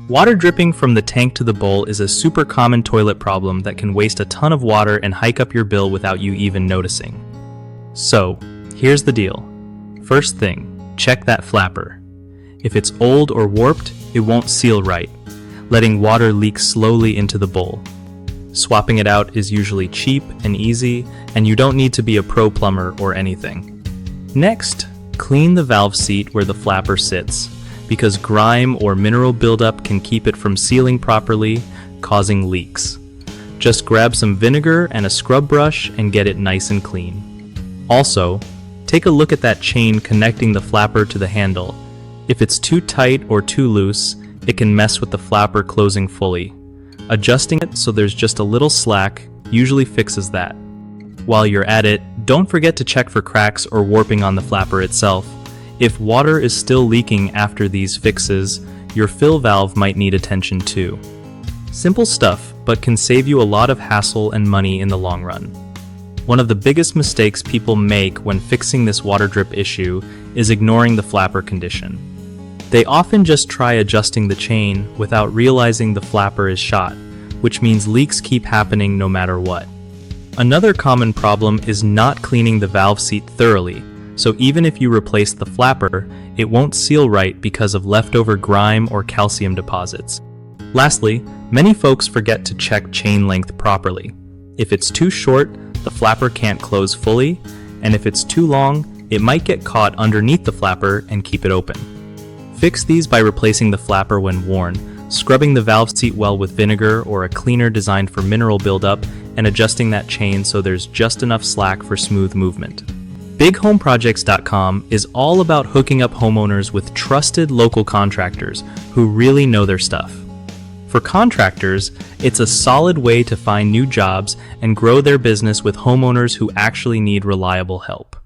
Water dripping from the tank to the bowl is a super common toilet problem that can waste a ton of water and hike up your bill without you even noticing. So, here's the deal. First thing, check that flapper. If it's old or warped, it won't seal right, letting water leak slowly into the bowl. Swapping it out is usually cheap and easy, and you don't need to be a pro plumber or anything. Next, clean the valve seat where the flapper sits, because grime or mineral buildup can keep it from sealing properly, causing leaks. Just grab some vinegar and a scrub brush and get it nice and clean. Also, take a look at that chain connecting the flapper to the handle. If it's too tight or too loose, it can mess with the flapper closing fully. Adjusting it so there's just a little slack usually fixes that. While you're at it, don't forget to check for cracks or warping on the flapper itself. If water is still leaking after these fixes, your fill valve might need attention too. Simple stuff, but can save you a lot of hassle and money in the long run. One of the biggest mistakes people make when fixing this water drip issue is ignoring the flapper condition. They often just try adjusting the chain without realizing the flapper is shot, which means leaks keep happening no matter what. Another common problem is not cleaning the valve seat thoroughly, so even if you replace the flapper, it won't seal right because of leftover grime or calcium deposits. Lastly, many folks forget to check chain length properly. If it's too short, the flapper can't close fully, and if it's too long, it might get caught underneath the flapper and keep it open. Fix these by replacing the flapper when worn, scrubbing the valve seat well with vinegar or a cleaner designed for mineral buildup, and adjusting that chain so there's just enough slack for smooth movement. BigHomeProjects.com is all about hooking up homeowners with trusted local contractors who really know their stuff. For contractors, it's a solid way to find new jobs and grow their business with homeowners who actually need reliable help.